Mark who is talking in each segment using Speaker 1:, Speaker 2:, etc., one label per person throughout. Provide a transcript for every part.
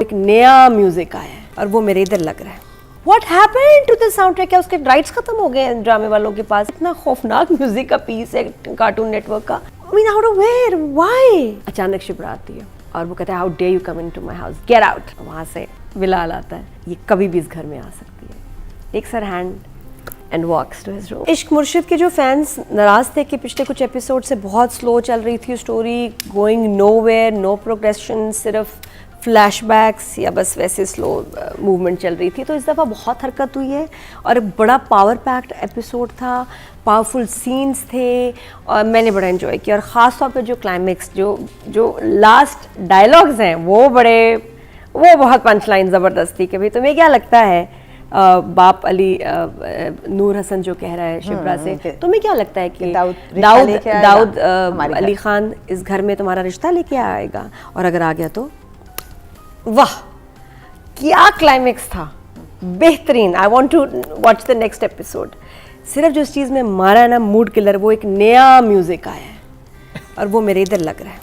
Speaker 1: एक नया म्यूजिक आया है और वो मेरे इधर लग रहा है। What happened to the soundtrack? क्या उसके राइट्स खत्म हो गए हैं ड्रामे वालों के पास? इतना खौफनाक म्यूजिक का पीस है कार्टून नेटवर्क का। I mean, out of where? Why? अचानक शिप्रा आती है और वो कहता है how dare you come into my house? Get out! वहाँ से बिलाल आता है, ये कभी भी इस घर में आ सकती है। Takes her hand and walks to his room. इश्क मुर्शिद के जो फैंस नाराज थे कि पिछले कुछ एपिसोड से बहुत स्लो चल रही थी story, going nowhere, no progression, सिर्फ फ्लैशबैक्स या बस वैसे स्लो मूवमेंट चल रही थी, तो इस दफ़ा बहुत हरकत हुई है और एक बड़ा पावर पैक्ड एपिसोड था, पावरफुल सीन्स थे और मैंने बड़ा एंजॉय किया। और ख़ास तौर पे जो क्लाइमेक्स, जो लास्ट डायलॉग्स हैं वो बहुत पंच लाइन ज़बरदस्त थी। कि भाई तुम्हें क्या लगता है, बाप अली नूर हसन जो कह रहा है शिप्रा से, तुम्हें क्या लगता है कि दाऊद अली खान इस घर में तुम्हारा रिश्ता लेके आएगा, और अगर आ गया तो? वाह क्या क्लाइमेक्स था, बेहतरीन। I want to watch the next episode. सिर्फ जो इस चीज़ में मारा है ना मूड किलर, वो एक नया म्यूज़िक आया है और वो मेरे इधर लग रहा है।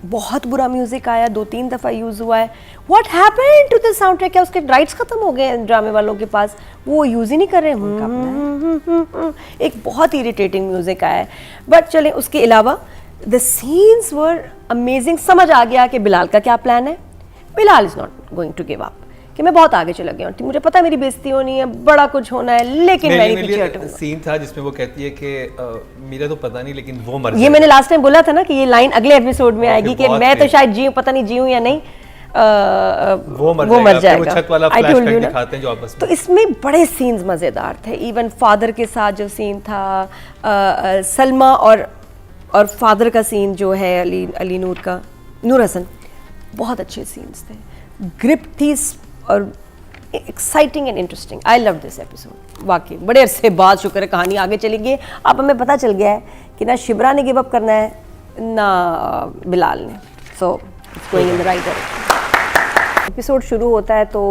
Speaker 1: बहुत बुरा म्यूज़िक आया, 2-3 दफ़ा यूज़ हुआ है। What happened to the soundtrack? क्या उसके राइट्स ख़त्म हो गए हैं ड्रामे वालों के पास? वो यूज़ ही नहीं कर रहे। एक बहुत इरिटेटिंग म्यूज़िक आया है। बट चलें, उसके अलावा द सीन्स वर अमेजिंग। समझ आ गया कि बिलाल का क्या प्लान है। Bilal is not going to give up, कि मैं बहुत आगे चला गया हूँ, मुझे पता है मेरी बेइज्जती होनी है, बड़ा कुछ होना है, लेकिन मैं नहीं पीछे हटूंगा।
Speaker 2: सीन था जिसमें वो कहती है कि मेरा तो पता नहीं लेकिन वो मर
Speaker 1: ये मैंने लास्ट टाइम बोला था ना कि ये लाइन अगले एपिसोड में आएगी कि मैं तो शायद जीऊँ, पता नहीं जीऊँ या नहीं, वो मर जाएगा।
Speaker 2: छत वाला फ्लैशबैक दिखाते हैं जो आपस में।
Speaker 1: तो इसमें बड़े सीन्स मज़ेदार थे। इवन फादर के साथ जो सीन था, सलमा और फादर का सीन जो है अली नूर हसन, बहुत अच्छे सीन्स थे, ग्रिप थी और exciting and interesting. I love this episode वाकई। बड़े अरसे बाद शुक्र है कहानी आगे चली गई। अब हमें पता चल गया है कि ना शिब्रा ने गिव अप करना है ना बिलाल ने। So it's going in the right direction. Episode शुरू होता है तो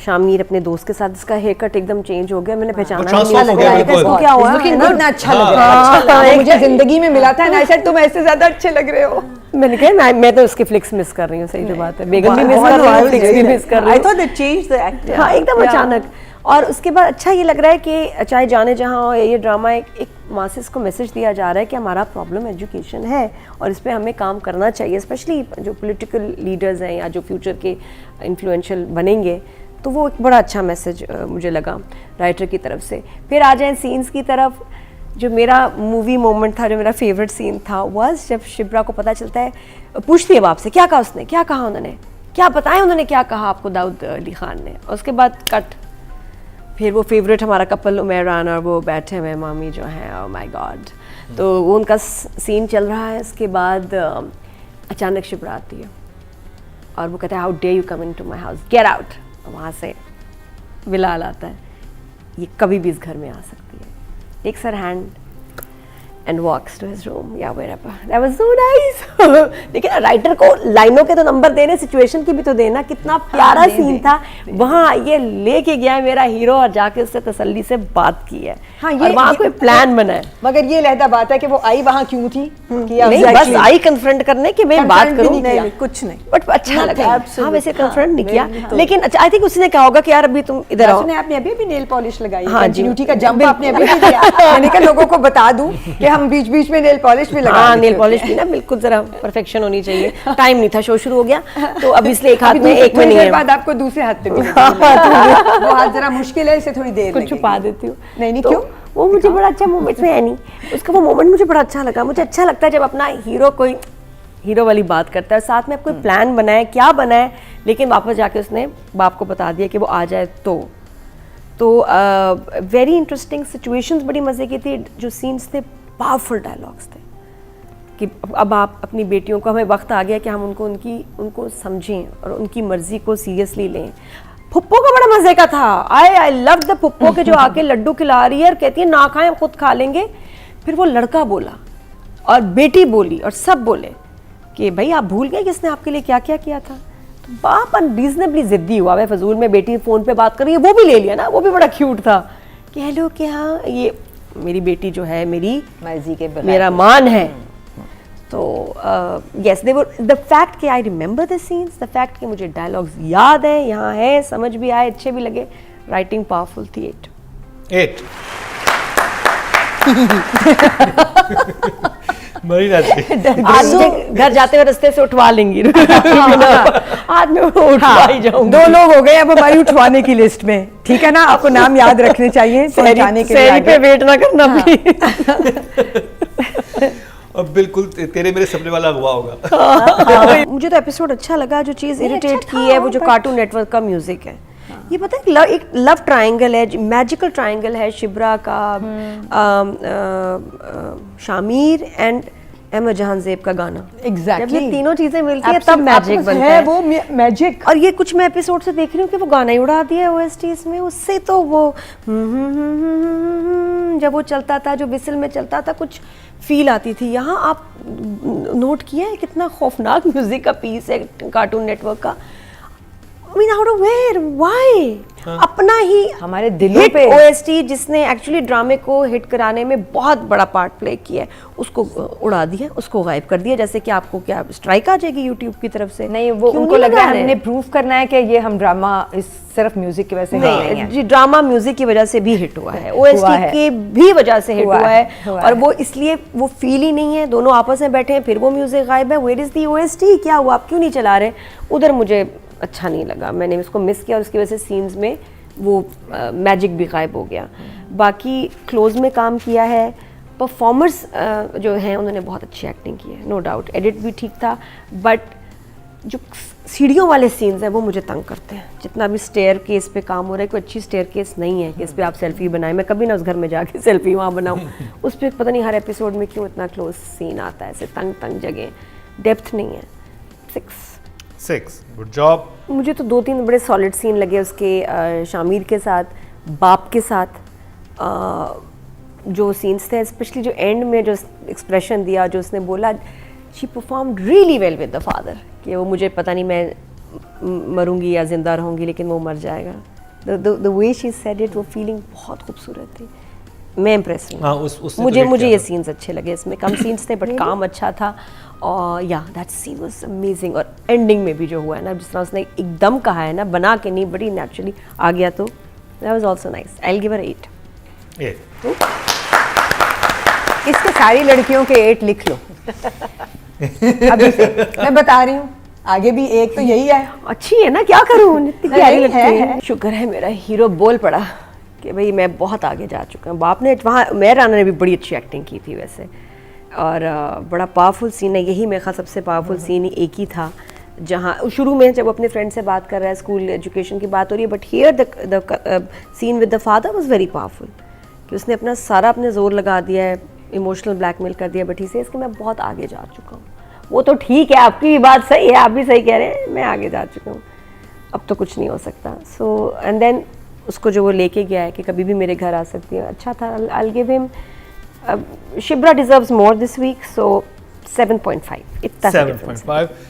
Speaker 1: शामिर अपने दोस्त के साथ, इसका हेयर कट एकदम चेंज हो गया, मैंने पहचाना
Speaker 3: इसको क्या हुआ, कितना अच्छा लग रहा है, मुझे जिंदगी में मिला था ना, तुम ऐसे ज्यादा अच्छे लग रहे हो।
Speaker 1: मैंने कहा मैं तो उसके फ्लिक्स मिस कर रही हूँ। सही जो बात है, बेगम भी मिस कर रही हूँ, फ्लिक्स भी मिस कर रही हूँ।
Speaker 3: I thought they changed the actor.
Speaker 1: हाँ, एकदम अचानक। और उसके बाद अच्छा ये लग रहा है कि चाहे जाने जहाँ हो, ये ड्रामा एक मासेस को मैसेज दिया जा रहा है कि हमारा प्रॉब्लम एजुकेशन है और इस पर हमें काम करना चाहिए, स्पेशली जो पॉलिटिकल लीडर्स हैं या जो फ्यूचर के इन्फ्लुएंशियल बनेंगे। तो वो एक बड़ा अच्छा मैसेज मुझे लगा राइटर की तरफ से। फिर आ जाएं सीन्स की तरफ। जो मेरा मूवी मोमेंट था, जो मेरा फेवरेट सीन था, वह जब शिप्रा को पता चलता है, पूछती है बाप से क्या कहा उसने, क्या कहा उन्होंने, क्या बताया उन्होंने, क्या कहा आपको दाऊद अली खान ने। और उसके बाद कट, फिर वो फेवरेट हमारा कपल उमैरान और वो बैठे हुए मामी जो हैं, ओह माय गॉड। तो वो उनका सीन चल रहा है। उसके बाद अचानक शिप्रा आती है और वो कहता है how dare you come into my house, get out. वहाँ से बिलाल आता है, ये कभी भी इस घर में आ सकती है। Takes her hand and walks to his room या wherever. That was so nice. लेकिन राइटर को लाइनों के तो नंबर देने, सिचुएशन की भी तो देना। कितना प्यारा सीन था। वहाँ ये लेके गया है मेरा हीरो और जाके उससे तसल्ली से बात की है। हाँ, ये वहाँ कोई प्लान बना है।
Speaker 3: मगर ये लहदा बात है कि वो आई वहाँ क्यों थी?
Speaker 1: नहीं, बस आई कन्फ्रंट करने की, मैं बात करूँ
Speaker 3: नहीं, कुछ नहीं,
Speaker 1: बट अच्छा लगा। हाँ, वैसे कन्फ्रंट नहीं किया, लेकिन अच्छा आई थिंक उसने कहा होगा कि यार अभी तुम इधर आओ।
Speaker 3: आपने अभी भी नेल पॉलिश लगाई,
Speaker 1: हाँ,
Speaker 3: कंटिन्यूटी का जंप आपने अभी भी दिया। मैंने कहा लोगों को बता दूं कि हम बीच बीच में नेल पॉलिश भी लगा।
Speaker 1: हाँ, नेल पॉलिश भी ना बिल्कुल जरा परफेक्शन होनी चाहिए। टाइम नहीं था, शो शुरू हो गया तो अब इसलिए एक हाथ में, एक में नहीं है।
Speaker 3: बाद आपको दूसरे हाथ पे भी वो हाथ जरा मुश्किल है, इसे थोड़ी देर
Speaker 1: कुछ छुपा देती हूँ।
Speaker 3: नहीं, क्यों?
Speaker 1: वो मुझे बड़ा अच्छा मोमेंट में है नहीं, उसका वो मोमेंट मुझे बड़ा अच्छा लगा। मुझे अच्छा लगता है जब अपना हीरो कोई हीरो वाली बात करता है, साथ में कोई प्लान बनाए, क्या बनाए, लेकिन वापस जाके उसने बाप को बता दिया कि वो आ जाए। तो वेरी इंटरेस्टिंग सिचुएशंस, बड़ी मज़े की थी। जो सीन्स थे, पावरफुल डायलॉग्स थे कि अब आप अपनी बेटियों को, हमें वक्त आ गया कि हम उनको समझें और उनकी मर्ज़ी को सीरियसली लें। फुप्पो का बड़ा मज़े का था। आई लव द फुप्पो के जो आके लड्डू खिला रही है और कहती है ना खाएं, हम खुद खा लेंगे। फिर वो लड़का बोला और बेटी बोली और सब बोले कि भाई आप भूल गए किसने आपके लिए क्या क्या किया था। तो बाप अनरीजनेबली जिद्दी हुआ है, फजूल में बेटी फ़ोन पे बात कर रही है, वो भी ले लिया ना, वो भी बड़ा क्यूट था कि हेलो क्या, ये मेरी बेटी जो है मेरी मर्जी के मेरा मान है। तो yes they were the fact कि I remember the scenes, the fact कि मुझे डायलॉग्स याद हैं, यहाँ है, समझ भी आए, अच्छे भी लगे, राइटिंग पावरफुल थी। 8
Speaker 2: मरीना जी
Speaker 1: आज मुझे घर जाते हुए रास्ते से उठवा लेंगी आज मैं उठवा ही जाऊंगी।
Speaker 3: 2 लोग हो गए अब हमारी उठवाने की लिस्ट में, ठीक है ना? आपको नाम याद रखने चाहिए पहुंचाने के लिए।
Speaker 1: सहरी पे वेट ना करना प्लीज।
Speaker 2: अब बिल्कुल तेरे मेरे सपने वाला अगवा होगा।
Speaker 1: मुझे तो एपिसोड अच्छा लगा। जो चीज़ इरिटेट की है वो जो कार्टून नेटवर्क का म्यूजिक है। ये पता है एक लव ट्रायंगल है, मैजिकल ट्रायंगल है, शिब्रा का, शामिर एंड अहमद जहान ज़ेब का गाना।
Speaker 3: एग्जैक्टली
Speaker 1: जब ये तीनों चीजें मिलती है तब मैजिक बनता है।
Speaker 3: वो मैजिक।
Speaker 1: और ये कुछ मैं एपिसोड से देख रही हूँ कि वो गाना ही उड़ा दिया है ओएसटीज में। उससे तो वो जब वो चलता था, जो विसल में चलता था, कुछ फील आती थी। यहाँ आप नोट किया है कितना खौफनाक म्यूजिक का पीस है कार्टून नेटवर्क का। I mean, out of where? Why? अपना ही
Speaker 3: हमारे दिलों
Speaker 1: हिट
Speaker 3: पे
Speaker 1: ओएसटी जिसने एक्चुअली ड्रामे को हिट कराने में बहुत बड़ा पार्ट प्ले किया है, उसको उड़ा दिया, उसको गायब कर दिया। जैसे कि आपको क्या स्ट्राइक आ जाएगी यूट्यूब की तरफ से?
Speaker 3: नहीं, वो
Speaker 1: क्यों
Speaker 3: उनको
Speaker 1: नहीं
Speaker 3: लग रहा
Speaker 1: लगा
Speaker 3: है
Speaker 1: रहे?
Speaker 3: हमने प्रूव करना है कि ये हम ड्रामा इस सिर्फ म्यूजिक की वजह से नहीं है।
Speaker 1: जी, ड्रामा म्यूजिक की वजह से भी हिट हुआ है,
Speaker 3: हुआ
Speaker 1: ओएसटी
Speaker 3: है।
Speaker 1: की भी वजह से हिट
Speaker 3: हुआ
Speaker 1: हुआ
Speaker 3: है,
Speaker 1: है।
Speaker 3: हुआ
Speaker 1: और
Speaker 3: है।
Speaker 1: वो इसलिए वो फील ही नहीं है। दोनों आपस में बैठे हैं, फिर वो म्यूजिक गायब है। Where is the OST? क्या हुआ, आप क्यों नहीं चला रहे? उधर मुझे अच्छा नहीं लगा, मैंने उसको मिस किया और उसकी वजह से सीन्स में वो मैजिक भी गायब हो गया। बाकी क्लोज में काम किया है, परफॉर्मर्स जो हैं उन्होंने बहुत अच्छी एक्टिंग की है, नो डाउट। एडिट भी ठीक था, बट जो सीढ़ियों वाले सीन्स हैं वो मुझे तंग करते हैं। जितना भी स्टेयर केस पे काम हो रहा है, कोई अच्छी स्टेयर केस नहीं है कि इस पर आप सेल्फी बनाएं। मैं कभी ना उस घर में जाके सेल्फी वहाँ बनाऊँ। उस पर पता नहीं हर एपिसोड में क्यों इतना क्लोज सीन आता है, ऐसे तंग तंग जगह, डेप्थ नहीं है।
Speaker 2: 6 गुड जॉब।
Speaker 1: मुझे तो 2-3 बड़े सॉलिड सीन लगे उसके, शामिर के साथ, बाप के साथ, जो सीन्स थे, स्पेशली जो एंड में जो एक्सप्रेशन दिया, जो उसने बोला, she performed really well with the father, कि वो मुझे पता नहीं मैं मरूंगी या जिंदा रहूंगी लेकिन वो मर जाएगा। The way she said it, वो फीलिंग बहुत खूबसूरत थी। मैं इम्प्रेस हुई। मुझे ये सीन्स अच्छे लगे। इसमें कम सीन्स थे बट काम अच्छा था। और या दैट सीन वाज अमेजिंग। और एंडिंग में भी जो हुआ है ना, जिस तरह उसने एकदम कहा है ना, बना के नहीं, बड़ी नेचुरली आ गया, तो that was also nice. I will give her 8।
Speaker 3: इसके सारी लड़कियों के 8 लिख लो अभी से, मैं बता रही हूँ। आगे भी एक तो यही है।
Speaker 1: अच्छी है ना, क्या करूँ, इतनी प्यारी
Speaker 3: नहीं,
Speaker 1: लगती है। शुक्र है मेरा हीरो बोल पड़ा कि भाई मैं बहुत आगे जा चुका हूँ। बाप ने वहाँ, मेहर राना ने भी बड़ी अच्छी एक्टिंग की थी वैसे। और बड़ा पावरफुल सीन है, यही मेरे ख्याल सबसे पावरफुल सीन एक ही था, जहाँ शुरू में जब अपने फ्रेंड से बात कर रहा है, स्कूल एजुकेशन की बात हो रही है, but here the scene with the father was very powerful, कि उसने अपना सारा अपने जोर लगा दिया है, इमोशनल ब्लैकमेल कर दिया, बट ही से इसके मैं बहुत आगे जा चुका हूँ। वो तो ठीक है, आपकी भी बात सही है, आप भी सही कह रहे हैं, मैं आगे जा चुका हूँ, अब तो कुछ नहीं हो सकता। सो एंड देन उसको जो वो लेके गया है कि कभी भी मेरे घर आ सकती है, अच्छा था। I will give him, Shibra deserves more this week, so 7.5 इतना
Speaker 2: 7.5